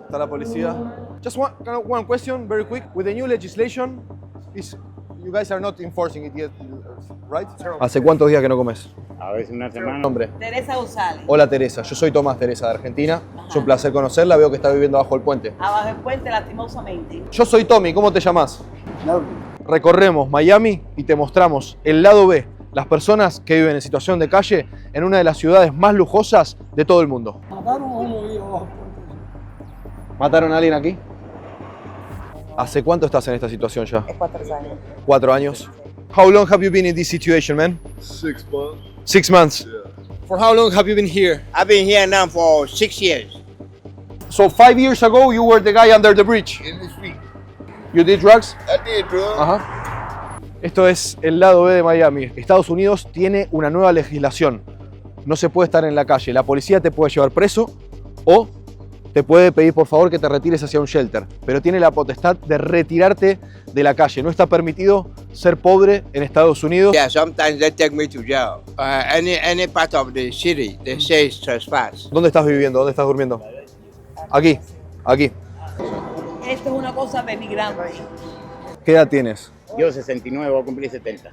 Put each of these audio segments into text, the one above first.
Está la policía. Just one question, very quick. With the new legislation, you guys are not enforcing it yet, right? ¿Hace cuántos días que no comes? A veces una semana. Nombre. Teresa González. Hola Teresa, yo soy Tomás, Teresa de Argentina. Es un placer conocerla, veo que está viviendo bajo el puente. Abajo el puente, lastimosamente. Yo soy Tommy, ¿cómo te llamas? Recorremos Miami y te mostramos el lado B, las personas que viven en situación de calle en una de las ciudades más lujosas de todo el mundo. ¿Mataron a alguien aquí? ¿Hace cuánto estás en esta situación ya? 4 años. 4 años. How long have you been in this situation, man? 6 months. 6 months. Yeah. For how long have you been here? I've been here now for 6 years. So 5 years ago you were the guy under the bridge. In the street. You did drugs? I did, bro. Ajá. Esto es el lado B de Miami. Estados Unidos tiene una nueva legislación. No se puede estar en la calle. La policía te puede llevar preso o te puede pedir por favor que te retires hacia un shelter. Pero tiene la potestad de retirarte de la calle. No está permitido ser pobre en Estados Unidos. Yeah, sometimes they take me to jail. Any part of the city, they say it's trespass. ¿Dónde estás viviendo? ¿Dónde estás durmiendo? Aquí. Aquí. Esto es una cosa de migrante. ¿Qué edad tienes? Yo 69, voy a cumplir 70.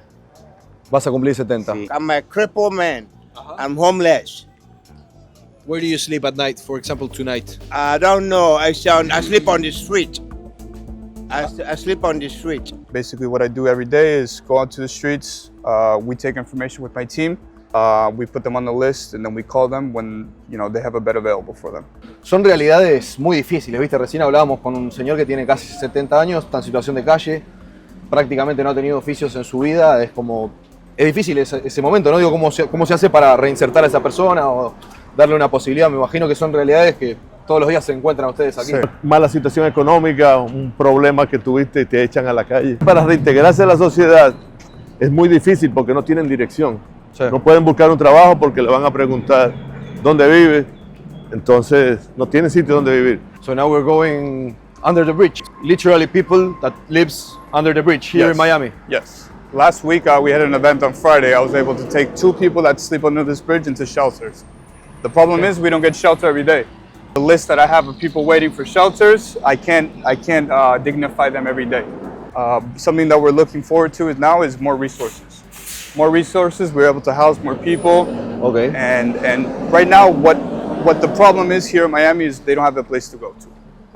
Vas a cumplir 70. Sí. I'm a crippled man. I'm homeless. Where do you sleep at night, for example, tonight? I don't know. I sleep on the street. I sleep on the street. Basically what I do every day is go out to the streets. We take information with my team. We put them on the list and then we call them when they have a bed available for them. Son realidades muy difíciles, ¿viste? Recién hablábamos con un señor que tiene casi 70 años, está en situación de calle, prácticamente no ha tenido oficios en su vida, es difícil ese momento, ¿no? Digo, ¿cómo se hace para reinsertar a esa persona o darle una posibilidad? Me imagino que son realidades que todos los días se encuentran ustedes aquí. Sí. Mala situación económica, un problema que tuviste y te echan a la calle. Para reintegrarse a la sociedad es muy difícil porque no tienen dirección. Sí. No pueden buscar un trabajo porque le van a preguntar dónde vive. Entonces no tienen sitio donde vivir. So now we're going under the bridge. Literally people that lives under the bridge here in Miami. Yes. Last week we had an event on Friday. I was able to take 2 people that sleep under this bridge into shelters. The problem is we don't get shelter every day. The list that I have of people waiting for shelters, I can't dignify them every day. Something that we're looking forward to is more resources. More resources, we're able to house more people. Okay. And right now, what the problem is here in Miami is they don't have a place to go to.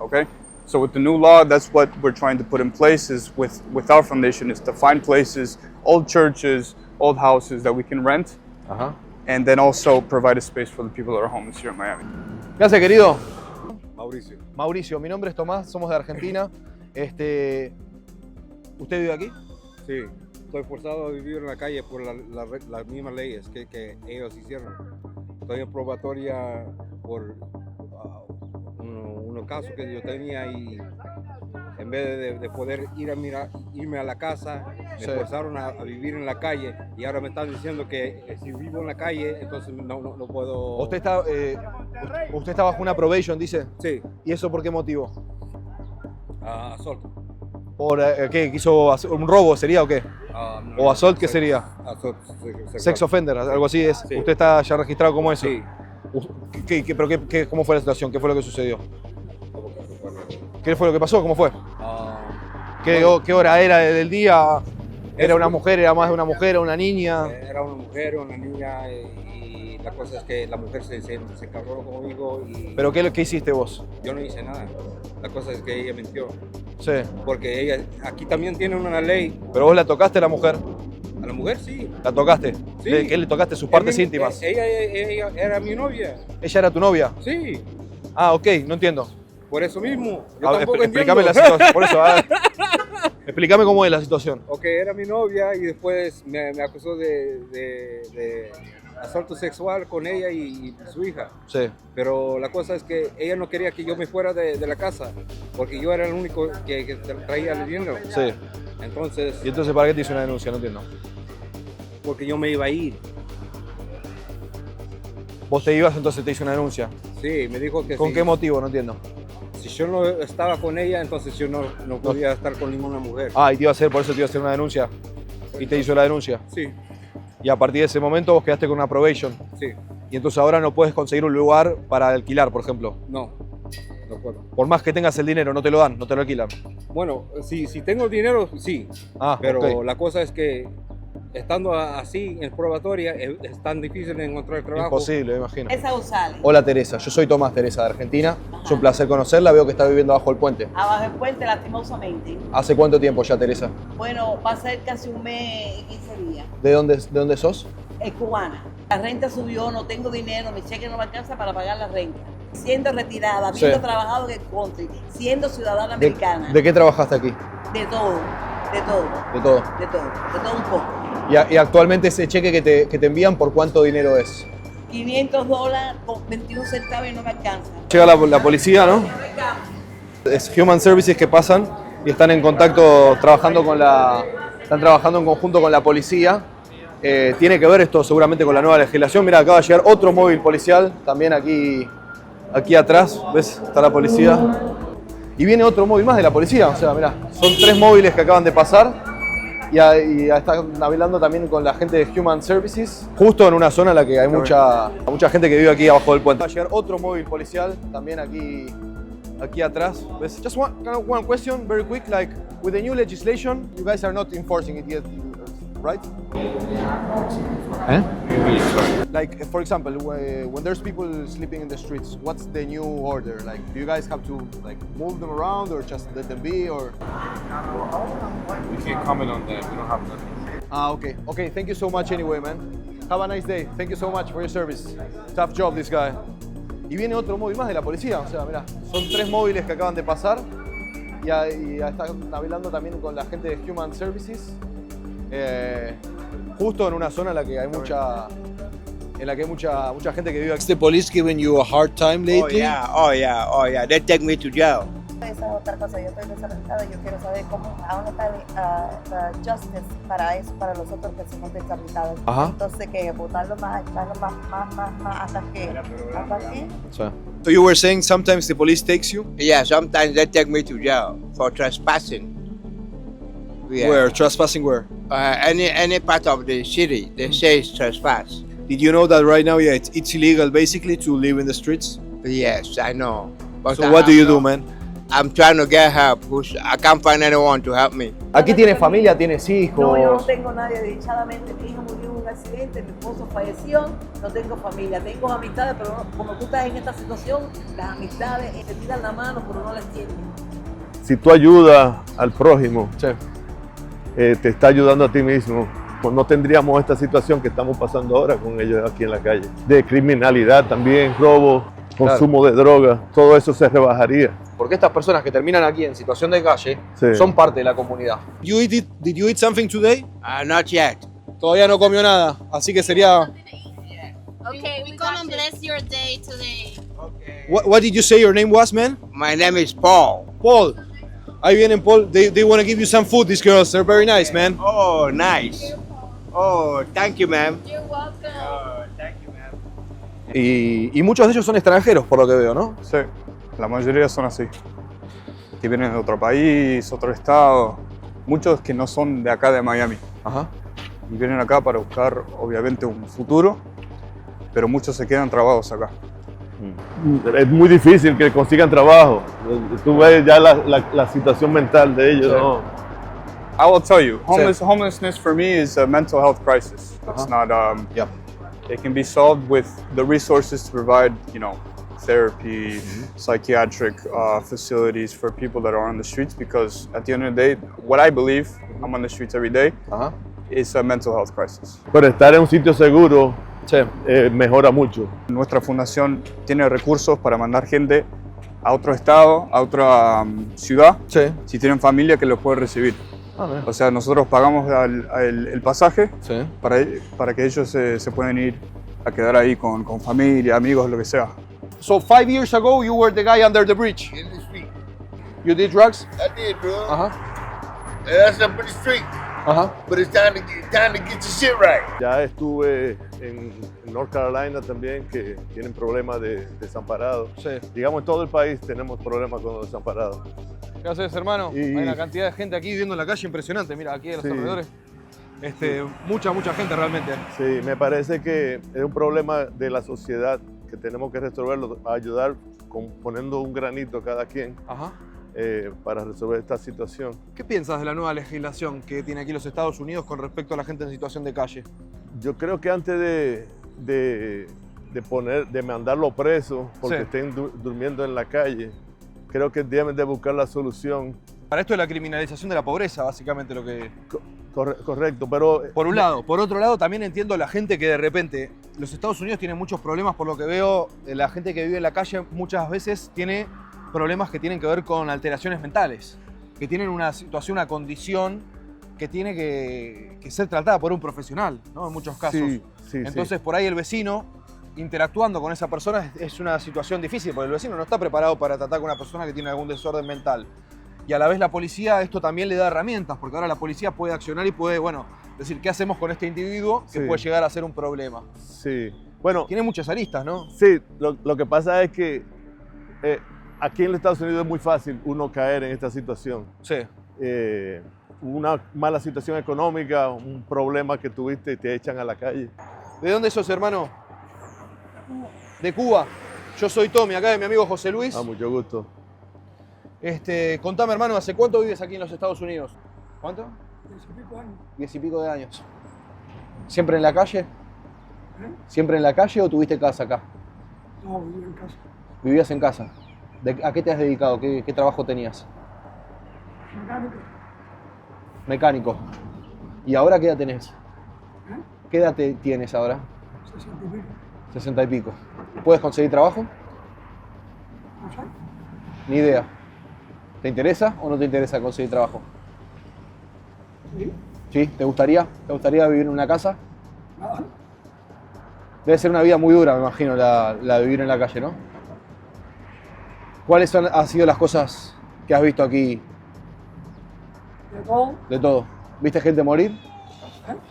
Okay. So with the new law, that's what we're trying to put in place. Is with our foundation is to find places, old churches, old houses that we can rent, and then also provide a space for the people that are homeless here in Miami. ¿Qué hace, querido? Mauricio. Mauricio, mi nombre es Tomás, somos de Argentina. ¿Usted vive aquí? Sí, estoy forzado a vivir en la calle por las mismas leyes que ellos hicieron. Estoy en probatoria por unos casos que yo tenía y en vez de poder irme a la casa, me forzaron a vivir en la calle y ahora me están diciendo que si vivo en la calle, entonces no puedo... ¿Usted está bajo una probation, dice? Sí. ¿Y eso por qué motivo? Asalto. ¿Por qué? ¿Quiso hacer un robo sería o qué? No, ¿O assault qué sería? Assault, Sex offender, algo así es. Sí. ¿Usted está ya registrado como eso? Sí. ¿Cómo fue la situación? ¿Qué fue lo que sucedió? ¿Qué fue lo que pasó? ¿Cómo fue? ¿Qué hora era del día? ¿Era una mujer? ¿Era más de una mujer? ¿Era una niña? Era una mujer, una niña y la cosa es que la mujer se encabró conmigo y... ¿Pero qué hiciste vos? Yo no hice nada. La cosa es que ella mintió. Sí. Porque ella, aquí también tienen una ley. ¿Pero vos la tocaste a la mujer? A la mujer sí. ¿La tocaste? Sí. ¿Qué le tocaste sus partes íntimas? Ella era mi novia. ¿Ella era tu novia? Sí. Ah, ok, no entiendo. Por eso mismo. Yo tampoco explícame entiendo. la situación, por eso. Explícame cómo es la situación. Ok, era mi novia y después me acusó de asalto sexual con ella y su hija. Sí. Pero la cosa es que ella no quería que yo me fuera de la casa, porque yo era el único que traía el dinero. Sí. Entonces... ¿Y entonces para qué te hizo una denuncia? No entiendo. Porque yo me iba a ir. ¿Vos te ibas, entonces te hizo una denuncia? Sí, me dijo que ¿Con sí. qué motivo? No entiendo. Si yo no estaba con ella, entonces yo no podía estar con ninguna mujer. Ah, y por eso te iba a hacer una denuncia. ¿Y te hizo la denuncia? Sí. Y a partir de ese momento vos quedaste con una probation. Sí. Y entonces ahora no puedes conseguir un lugar para alquilar, por ejemplo. No. no puedo. Por más que tengas el dinero, no te lo dan, no te lo alquilan. Bueno, si tengo el dinero, sí. Pero ok. la cosa es que estando así en probatoria es tan difícil encontrar trabajo. Imposible, me imagino. Esa González. Hola Teresa, yo soy Tomás, Teresa, de Argentina. Es un placer conocerla, veo que está viviendo bajo el puente. Abajo el puente, lastimosamente. ¿Hace cuánto tiempo ya, Teresa? Bueno, va a ser casi un mes y 15 días. ¿De dónde sos? Es cubana. La renta subió, no tengo dinero, mi cheque no me alcanza para pagar la renta. Siendo retirada, habiendo Sí. trabajado en el country, siendo ciudadana americana. ¿De qué trabajaste aquí? De todo, de todo, De todo. de todo, de todo un poco. Y actualmente ese cheque que te envían, ¿por cuánto dinero es? $500 con 21 centavos y no me alcanza. Llega la policía, ¿no? Es Human Services que pasan y están en contacto, están trabajando en conjunto con la policía. Tiene que ver esto seguramente con la nueva legislación. Mira, acaba de llegar otro móvil policial, también aquí atrás, ¿ves? Está la policía. Y viene otro móvil más de la policía, o sea, mira, son 3 móviles que acaban de pasar. Y están hablando también con la gente de Human Services, justo en una zona en la que hay mucha gente que vive aquí abajo del puente. Va a llegar otro móvil policial, también aquí atrás. ¿Ves? Just one question, very quick, like, with the new legislation, you guys are not enforcing it yet, right? Like, for example, when there's people sleeping in the streets, what's the new order? Like, do you guys have to like move them around or just let them be, or? We can't comment on that. We don't have nothing. Okay. Okay, thank you so much anyway, man. Have a nice day. Thank you so much for your service. Tough job, this guy. Y viene otro móvil más de la policía, o sea, mira, son 3 móviles que acaban de pasar y están hablando también con la gente de Human Services, justo en una zona en la que hay mucha gente que vive aquí. Is the police giving you a hard time Oh lately? yeah, oh yeah, oh yeah. They take me to jail. Esa es otra cosa, yo estoy desorientada, yo quiero saber a dónde está la justice para eso, para los otros que somos deshabilitados. Ajá. Entonces, que votarlo más hasta que. So you were saying sometimes the police takes you? Yeah, sometimes they take me to jail for trespassing. Yeah. Where? Trespassing where? Any part of the city, they say it's trespass. Did you know that right now, yeah, it's illegal basically to live in the streets? Yes, I know. But So what do you do, man? I'm trying to get help. I can't find anyone to help me. Aquí tienes familia, tienes hijos. No, yo no tengo nadie, desdichadamente. Mi hijo murió en un accidente, mi esposo falleció, no tengo familia. Tengo amistades, pero no, como tú estás en esta situación, las amistades te tiran la mano, pero no las tienen. Si tú ayudas al prójimo, Sí. te está ayudando a ti mismo. Pues no tendríamos esta situación que estamos pasando ahora con ellos aquí en la calle. De criminalidad también, robo, consumo de drogas, todo eso se rebajaría. Porque estas personas que terminan aquí en situación de calle Sí. son parte de la comunidad. Did you eat something today? Not yet. Todavía no comió nada, así que sería... Okay, we come and bless your day today. What did you say your name was, man? My name is Paul. Paul. Ahí vienen, Paul. They want to give you some food, these girls. They're very nice, man. Oh, nice. Oh, thank you, ma'am. You're welcome. Oh, thank you, ma'am. Y muchos de ellos son extranjeros, por lo que veo, ¿no? Sí, la mayoría son así. Que vienen de otro país, otro estado. Muchos que no son de acá de Miami. Ajá. Y vienen acá para buscar, obviamente, un futuro, pero muchos se quedan trabados acá. Es muy difícil que consigan trabajo. Tú ves ya la situación mental de ellos, Sí. ¿no? I will tell you, homelessness for me is a mental health crisis. It's not, Yeah. it can be solved with the resources to provide, therapy, psychiatric facilities for people that are on the streets, because at the end of the day, what I believe, I'm on the streets every day, Ajá. is a mental health crisis. Pero estar en un sitio seguro Sí. mejora mucho. Nuestra fundación tiene recursos para mandar gente a otro estado, a otra ciudad, Sí. si tienen familia que los puede recibir. Ah, mira. O sea, nosotros pagamos el pasaje Sí. para que ellos se puedan ir a quedar ahí con familia, amigos, lo que sea. So 5 years ago, you were the guy under the bridge. In the street. You did drugs? I did, bro. Ajá. That's up in the street. Ajá. But it's time to get your shit right. Ya estuve en North Carolina también, que tienen problemas de desamparados. Sí. Digamos, en todo el país tenemos problemas con los desamparados. ¿Qué haces, hermano? Y- Hay una cantidad de gente aquí viviendo en la calle impresionante. Mira, aquí en los Sí. alrededores. Mucha gente realmente. Sí, me parece que es un problema de la sociedad que tenemos que resolverlo, ayudar poniendo un granito cada quien para resolver esta situación. ¿Qué piensas de la nueva legislación que tiene aquí los Estados Unidos con respecto a la gente en situación de calle? Yo creo que antes de mandarlo preso porque estén durmiendo en la calle, creo que deben de buscar la solución. Para esto es la criminalización de la pobreza, básicamente lo que... Correcto, pero... Por un lado. Por otro lado, también entiendo la gente que de repente... Los Estados Unidos tienen muchos problemas, por lo que veo, la gente que vive en la calle muchas veces tiene problemas que tienen que ver con alteraciones mentales, que tienen una situación, una condición que tiene que ser tratada por un profesional, ¿no? En muchos casos. Entonces, por ahí el vecino, interactuando con esa persona, es una situación difícil, porque el vecino no está preparado para tratar con una persona que tiene algún desorden mental. Y a la vez la policía esto también le da herramientas, porque ahora la policía puede accionar y puede, bueno, decir, ¿qué hacemos con este individuo que puede llegar a ser un problema? Sí. Bueno, tiene muchas aristas, ¿no? Sí, lo que pasa es que aquí en los Estados Unidos es muy fácil uno caer en esta situación. Sí. Una mala situación económica, un problema que tuviste y te echan a la calle. ¿De dónde sos, hermano? De Cuba. Yo soy Tommy, acá de mi amigo José Luis. Mucho gusto. Contame, hermano, ¿hace cuánto vives aquí en los Estados Unidos? ¿Cuánto? 10 y pico años. 10 y pico de años. ¿Siempre en la calle? ¿Siempre en la calle o tuviste casa acá? No, vivía en casa. ¿Vivías en casa? ¿A qué te has dedicado? ¿Qué trabajo tenías? Mecánico. Mecánico. ¿Y ahora qué edad tenés? ¿Qué edad tienes ahora? 60 y pico. 60 y pico. ¿Puedes conseguir trabajo? No sé. Ni idea. ¿Te interesa o no te interesa conseguir trabajo? Sí. ¿Sí? ¿Te gustaría? ¿Te gustaría vivir en una casa? Nada. Debe ser una vida muy dura, me imagino, la de vivir en la calle, ¿no? ¿Cuáles han sido las cosas que has visto aquí? De todo. De todo. ¿Viste gente morir?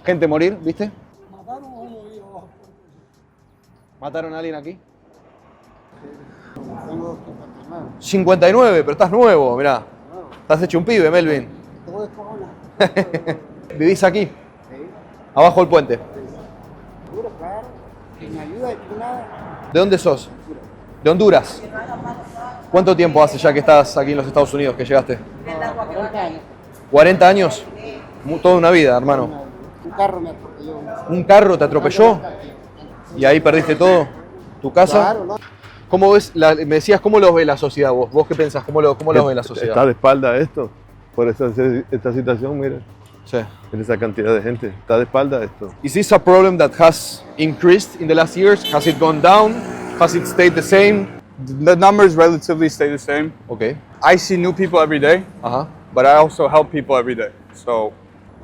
¿Gente morir? ¿Viste? Mataron a uno ahí abajo. ¿Mataron a alguien aquí? Tengo 59. 59, pero estás nuevo, mirá. Estás hecho un pibe, Melvin. Todo es corona. ¿Vivís aquí? Sí. Abajo del puente. Seguro, claro. Sin ayuda y sin nada. ¿De dónde sos? De Honduras. ¿Cuánto tiempo hace ya que estás aquí en los Estados Unidos, que llegaste? 40 años. 40 años. Toda una vida, hermano. Un carro me atropelló. ¿Un carro te atropelló? ¿Y ahí perdiste todo? ¿Tu casa? Claro, no. ¿Cómo ves, me decías, cómo los ve la sociedad vos? ¿Vos qué pensás? ¿Cómo los ve la sociedad? Está de espalda esto, por esta situación, mira. Sí. Mira esa cantidad de gente, está de espalda esto. Is this a problem that has increased in the last years? Has it gone down? Has it stayed the same? The numbers relatively stay the same. Okay. I see new people every day, but I also help people every day. So,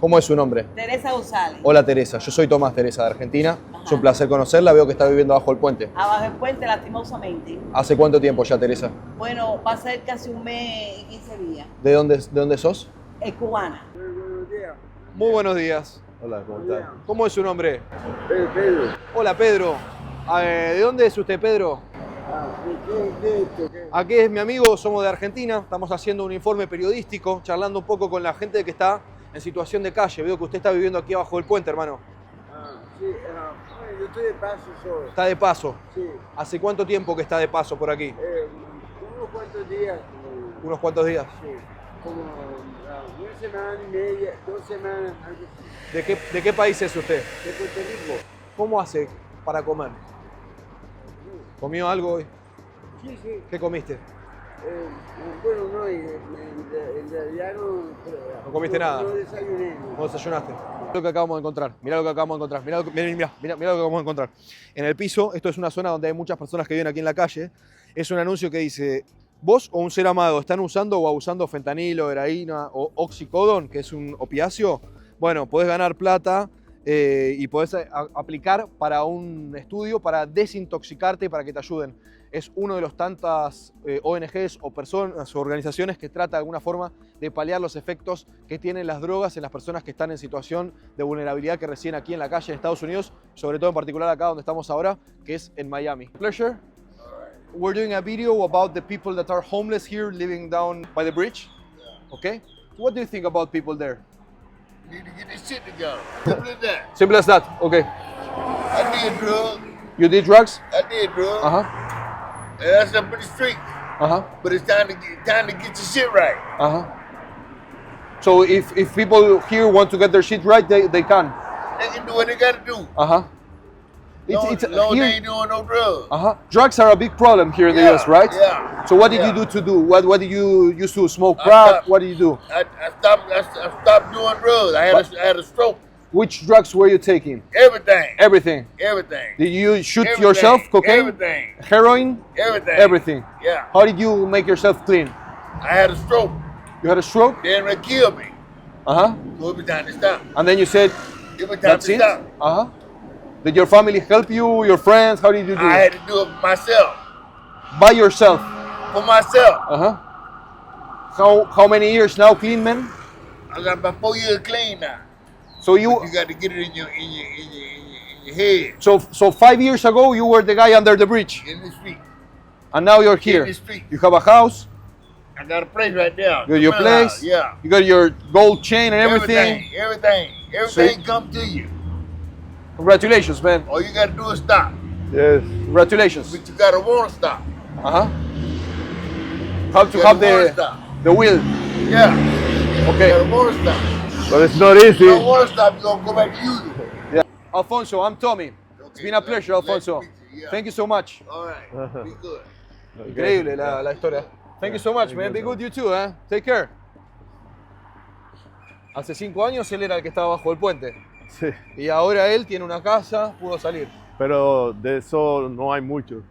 ¿cómo es su nombre? Teresa González. Hola Teresa, yo soy Tomás Teresa de Argentina. Es un placer conocerla, veo que está viviendo bajo el puente. Abajo el puente, lastimosamente. ¿Hace cuánto tiempo ya, Teresa? Bueno, va a ser casi un mes y 15 días. ¿De dónde sos? Es cubana. Buenos días. Muy buenos días. Hola, ¿cómo estás? ¿Cómo es su nombre? Pedro. Hola Pedro. ¿De dónde es usted, Pedro? Aquí es mi amigo, somos de Argentina, estamos haciendo un informe periodístico, charlando un poco con la gente que está en situación de calle. Veo que usted está viviendo aquí abajo del puente, hermano. Sí, yo estoy de paso solo. Está de paso. Sí. ¿Hace cuánto tiempo que está de paso por aquí? Unos cuantos días. ¿Unos cuantos días? Sí, como una semana y media, 2 semanas, algo así. ¿De qué país es usted? De Puerto Rico. ¿Cómo hace para comer? ¿Comió algo hoy? Sí, sí. ¿Qué comiste? Bueno, no, en realidad ¿No comiste nada? No desayuné. ¿No desayunaste? Mirá lo que acabamos de encontrar. Mirá lo que acabamos de encontrar. Mirá lo que acabamos de encontrar. En el piso, esto es una zona donde hay muchas personas que viven aquí en la calle. Es un anuncio que dice: vos o un ser amado están usando o abusando fentanilo, heroína o oxicodón, que es un opiáceo. Bueno, podés ganar plata y podés aplicar para un estudio para desintoxicarte y para que te ayuden. Es uno de los tantas ONGs o personas o organizaciones que trata de alguna forma de paliar los efectos que tienen las drogas en las personas que están en situación de vulnerabilidad que residen aquí en la calle de Estados Unidos, sobre todo en particular acá donde estamos ahora, que es en Miami. Pleasure. We're doing a video about the people that are homeless here living down by the bridge. Okay? What do you think about people there? You need to get this shit together. Simple as that. Simple as that. Okay. I did drugs. You did drugs? I did drugs. Uh-huh. That's up in the street. But it's time to get your shit right. So if people here want to get their shit right, they can. They can do what they gotta do. Long they ain't doing no drugs. Drugs are a big problem here in the US, right? Yeah. So what did you do to do? What did you used to smoke crack? What did you do? I stopped doing drugs. I had a stroke. Which drugs were you taking? Everything. Everything. Everything. Did you shoot Everything. yourself? Cocaine? Everything. Heroin? Everything. Everything. Yeah. How did you make yourself clean? I had a stroke. You had a stroke? Then it killed me. So it was time to stop. And then you said, It was time that's to it? stop. Did your family help you? Your friends? How did you do I it? had to do it myself. By yourself? For myself. How many years now clean, man? I got about 4 years clean now. So you got to get it in your head. So 5 years ago you were the guy under the bridge. In the street. And now you're here. In the street. You have a house. I got a place right there. You got your place. House. Yeah. You got your gold chain and everything. Everything come to you. Congratulations, man. All you got to do is stop. Yes. Congratulations. But you got to want to stop. Have to have the will. Yeah. Okay. You got to want to stop. But it's not easy. If you don't want to stop, you're going to go back to using it. Yeah. Alfonso, I'm Tommy. It's been a pleasure, Alfonso. Thank you so much. All right. Be good. Increíble la historia. Thank you so much, man. Be good, you too, eh? Take care. Hace 5 años él era el que estaba bajo el puente. Sí. Y ahora él tiene una casa, pudo salir. Pero de eso no hay mucho.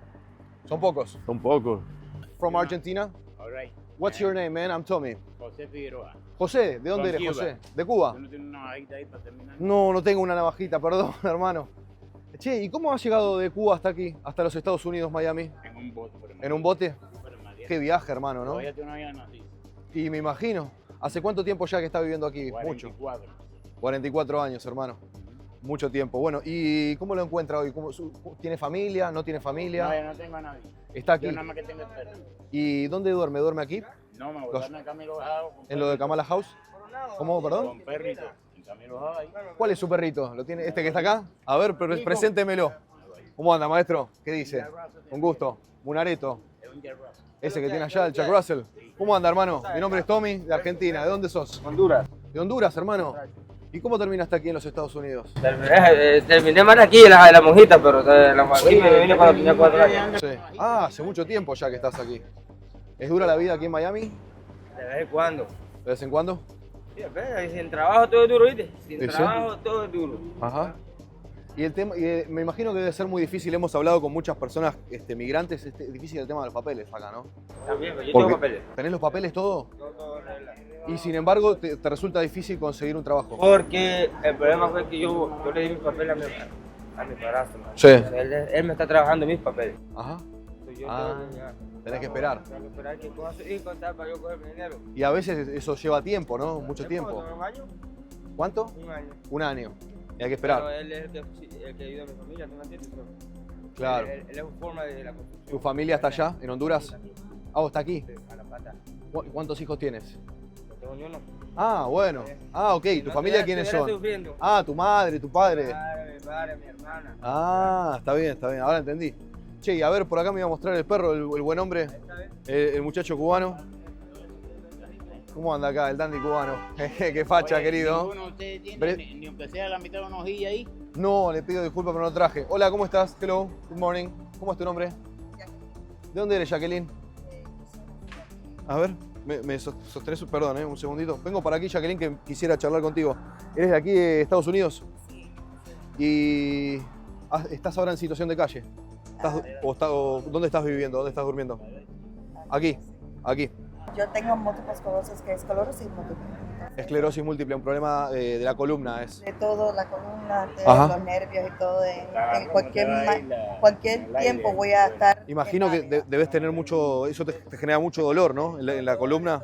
Son pocos. Son pocos. From Argentina? All right. What's your name, man? I'm Tommy. José Figueroa. José, ¿de dónde eres, Cuba. José? ¿De Cuba? ¿Tú no tienes una navajita ahí para terminar? No, no tengo una navajita, perdón, hermano. Che, ¿y cómo has llegado de Cuba hasta aquí, hasta los Estados Unidos, Miami? En un bote. Por el ¿En un bote? Por el mar. Qué viaje, hermano, ¿no? Todavía tú no habías nacido. Y me imagino. ¿Hace cuánto tiempo ya que está viviendo aquí? 44. Mucho. 44 años, hermano. Mucho tiempo. Bueno, ¿y cómo lo encuentra hoy? ¿Tiene familia? ¿No tiene familia? No, yo no tengo a nadie. Está aquí. Yo nada más que tengo el perro. ¿Y dónde duerme? ¿Duerme aquí? No, me voy a dar en Camilo Bajado. ¿En lo de Kamala House? ¿Cómo, perdón? Con perrito. En Camilo Bajado ahí. ¿Cuál es su perrito? ¿Lo tiene este que está acá? A ver, preséntemelo. ¿Cómo anda, maestro? ¿Qué dice? Un gusto. Munareto. Ese que tiene allá, el Jack Russell. ¿Cómo anda, hermano? Mi nombre es Tommy, de Argentina. ¿De dónde sos? Honduras. ¿De Honduras, hermano? ¿Y cómo terminaste aquí en los Estados Unidos? Terminé más aquí en la monjita, pero aquí me vine cuando tenía 4 años. Sí. Ah, hace mucho tiempo ya que estás aquí. ¿Es dura la vida aquí en Miami? De vez en cuando. ¿De vez en cuando? Sí, sin trabajo todo es duro, ¿viste? Sin ¿Sí? trabajo todo es duro. Ajá. Y el tema, me imagino que debe ser muy difícil, hemos hablado con muchas personas migrantes, es difícil el tema de los papeles acá, ¿no? También, pero yo tengo papeles. ¿Tenés los papeles todo? Todo regla. Y sin embargo, te resulta difícil conseguir un trabajo. Porque el problema fue que yo le di mis papeles a mi padrastro. Sí. Él me está trabajando mis papeles. Ajá. Entonces yo tenés que esperar. Tengo que esperar que pueda y contar para yo coger mi dinero. Y a veces eso lleva tiempo, ¿no? Mucho tiempo. ¿Un año? ¿Cuánto? Un año. Un año. Y hay que esperar. Pero él es el que ayuda a mi familia, ¿tú me entiendes? Claro. Él es una forma de la construcción. ¿Tu familia está allá, en Honduras? Ah, ¿vos está aquí? Sí, a la pata. ¿Cuántos hijos tienes? No tengo ni uno. Ah, bueno. Ah, ok. ¿Tu familia quiénes son? Sufriendo. Ah, tu madre, tu padre. Mi padre, mi hermana. Ah, está bien, está bien. Ahora entendí. Che, y a ver, por acá me iba a mostrar el perro, el buen hombre, el muchacho cubano. ¿Cómo anda acá el dandy cubano? Qué facha, Oye, querido. ¿Ninguno de ustedes tiene ni aunque sea la mitad de una hojilla ahí? No, le pido disculpas, pero no traje. Hola, ¿cómo estás? Hello, good morning. ¿Cómo es tu nombre? ¿De dónde eres, Jacqueline? A ver, me sostenés, perdón, un segundito. Vengo para aquí, Jacqueline, que quisiera charlar contigo. ¿Eres de aquí, de Estados Unidos? Sí. ¿Y estás ahora en situación de calle? ¿Dónde estás viviendo? ¿Dónde estás durmiendo? Aquí, aquí. Yo tengo múltiples esclerosis, que es esclerosis múltiple. Esclerosis múltiple, un problema de la columna es. De todo, la columna, de Ajá. los nervios y todo. En cualquier tiempo voy a estar. Imagino que debes tener mucho, eso te genera mucho dolor, ¿no? En la columna.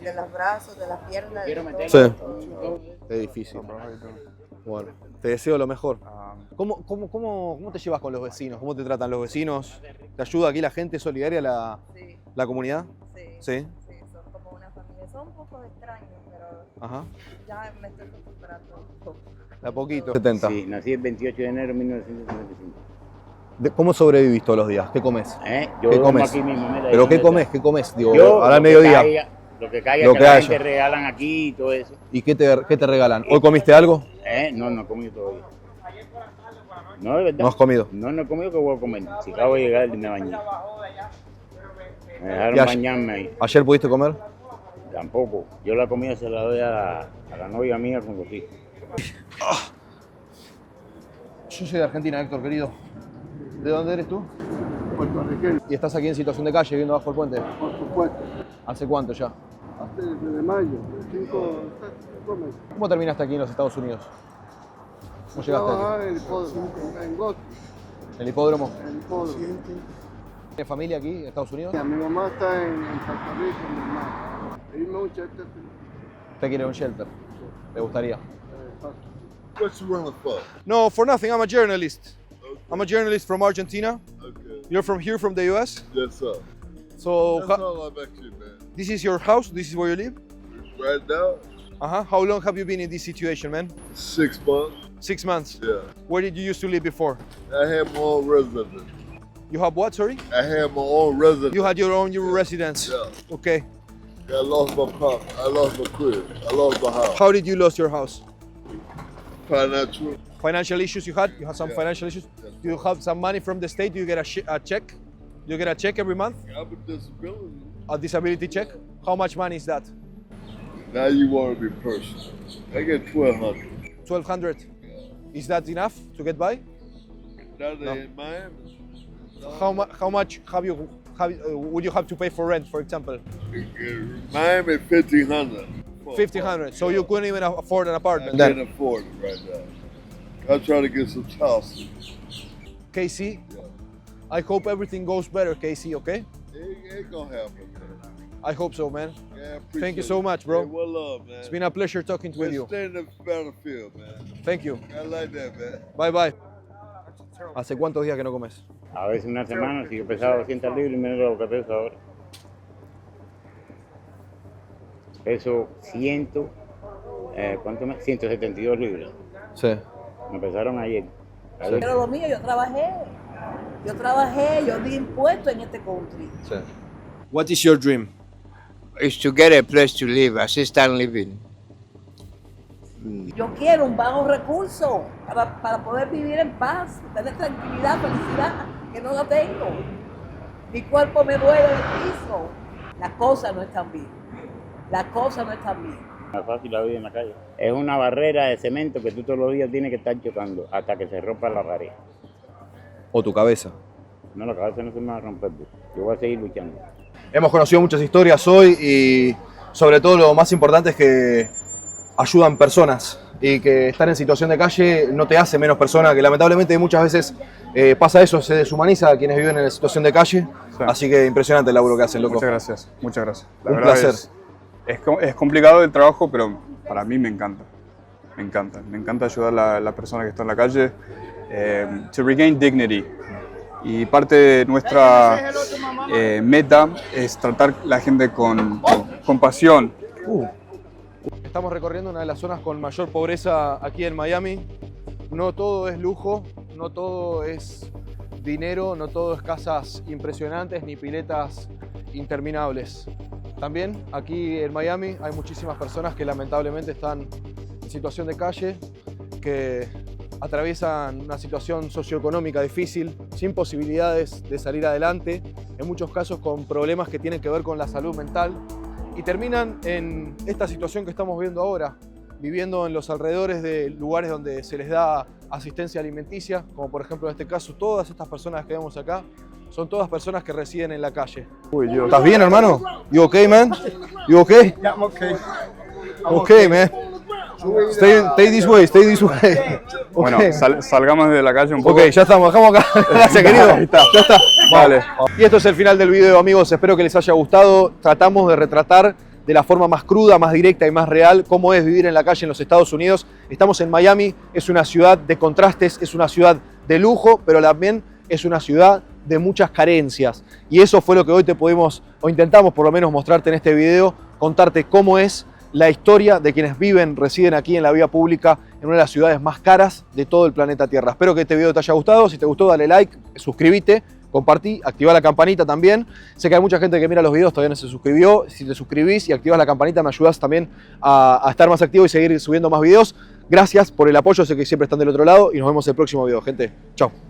De los brazos, de las piernas. Sí. Es difícil. Bueno, te deseo lo mejor. ¿Cómo te llevas con los vecinos? ¿Cómo te tratan los vecinos? ¿Te ayuda aquí la gente solidaria, la comunidad? Sí. Son como una familia. Son un poco extraños, pero Ajá. ya me estoy acostumbrando un poco. De a poquito. 70. Sí, nací el 28 de enero de 1975. ¿Cómo sobrevivís todos los días? ¿Qué comes? Yo ¿Qué duermo comes? aquí mismo, mira, ¿Pero ahí qué donde comes? está. ¿Qué comes? Digo, Yo, ahora al lo que mediodía. lo que caiga, Lo que que la haya. gente regalan aquí y todo eso. ¿Y qué te regalan? ¿Hoy comiste algo? No, no he comido todavía. No, de verdad. ¿No has comido? No, no he comido, que voy a comer. Si acabo de llegar, me bañé. Me dejaron ¿Y bañarme ahí. ¿Ayer pudiste comer? Tampoco. Yo la comida se la doy a la novia mía con los hijos. Yo soy de Argentina, Héctor, querido. ¿De dónde eres tú? Puertorriqueño. ¿Y estás aquí en situación de calle, viviendo bajo el puente? Por supuesto. ¿Hace cuánto ya? Hace desde mayo, 5 meses. ¿Cómo terminaste aquí en los Estados Unidos? ¿Cómo llegaste Trabajaba aquí? en el hipódromo, en Gotti, ¿En el hipódromo? en el hipódromo. ¿Tienes familia aquí en Estados Unidos? Mi mamá está en Puerto Rico, mi hermano. Irme un chete. ¿Usted quiere un shelter? ¿Le gustaría? What you running for? No, for nothing. I'm a journalist. I'm a journalist from Argentina. Okay. You're from here, from the US. Yes, sir. So That's all I'm actually, man. this is your house. This is where you live. Right now, How long have you been in this situation, man? 6 months. 6 months. Yeah. Where did you used to live before? I had my own residence. You have what? Sorry. I had my own residence. You had your own residence. Yeah. Okay. I lost my car. I lost my crib. I lost my house. How did you lose your house? Financial. Financial issues you had? You had some Yeah. financial issues? Do you have some money from the state? Do you get a check? Do you get a check every month? I'm a disability. A disability check? How much money is that? Now you want to be personal. I get 1,200. 1,200. Is that enough to get by? Now No. they in Miami. How much would you have to pay for rent, for example? Miami 1,500. 1,500. So you couldn't even afford an I apartment. can't afford it right now. I'm trying to get some house. KC, I hope everything goes better, KC, okay? It ain't gonna happen, man. I hope so, man. Yeah, I appreciate Thank you so it. much, bro. Hey, well love, man. It's been a pleasure talking with you. Stay in the battlefield, man. Thank you. I like that, man. Bye bye. ¿Hace cuántos días que no comes? A veces una semana, si yo pesaba 200 libras, menos de lo que peso ahora. Peso 172 libras. Sí. Me pesaron ayer. Pero lo mío, yo trabajé, yo di impuestos en este country. Sí. What is your dream? It's to get a place to live, assistant living. Yo quiero un bajo recurso para poder vivir en paz, tener tranquilidad, felicidad, que no la tengo. Mi cuerpo me duele del piso. Las cosas no están bien. Las cosas no están bien. No es fácil la vida en la calle. Es una barrera de cemento que tú todos los días tienes que estar chocando hasta que se rompa la pared. ¿O tu cabeza? No, la cabeza no se me va a romper. Yo voy a seguir luchando. Hemos conocido muchas historias hoy y sobre todo lo más importante es que ayudan personas y que estar en situación de calle no te hace menos persona, que lamentablemente muchas veces pasa eso, se deshumaniza a quienes viven en situación de calle. Sí. Así que impresionante el laburo que hacen, loco. Muchas gracias, muchas gracias. La Un verdad placer. Es complicado el trabajo, pero para mí me encanta. Me encanta ayudar a la persona que está en la calle to regain dignity. Y parte de nuestra meta es tratar a la gente con compasión. Estamos recorriendo una de las zonas con mayor pobreza aquí en Miami. No todo es lujo, no todo es dinero, no todo es casas impresionantes ni piletas interminables. También aquí en Miami hay muchísimas personas que lamentablemente están en situación de calle, que atraviesan una situación socioeconómica difícil, sin posibilidades de salir adelante, en muchos casos con problemas que tienen que ver con la salud mental, y terminan en esta situación que estamos viendo ahora, viviendo en los alrededores de lugares donde se les da asistencia alimenticia, como por ejemplo en este caso todas estas personas que vemos acá, son todas personas que residen en la calle. ¿Estás bien, hermano? You okay, man? You okay? Yeah, I'm okay. Okay, man. Stay this way, stay this way. Okay. Bueno, salgamos de la calle un poco. Ok, ya estamos, dejamos acá. Gracias, querido. Ahí está. Ya está. Vale. Y esto es el final del video, amigos. Espero que les haya gustado. Tratamos de retratar de la forma más cruda, más directa y más real cómo es vivir en la calle en los Estados Unidos. Estamos en Miami, es una ciudad de contrastes, es una ciudad de lujo, pero también es una ciudad de muchas carencias. Y eso fue lo que hoy te pudimos, o intentamos por lo menos mostrarte en este video, contarte cómo es la historia de quienes residen aquí en la vía pública en una de las ciudades más caras de todo el planeta Tierra. Espero que este video te haya gustado. Si te gustó, dale like, suscríbete, compartí, activa la campanita también. Sé que hay mucha gente que mira los videos, todavía no se suscribió. Si te suscribís y activas la campanita, me ayudas también a estar más activo y seguir subiendo más videos. Gracias por el apoyo, sé que siempre están del otro lado y nos vemos en el próximo video, gente. Chao.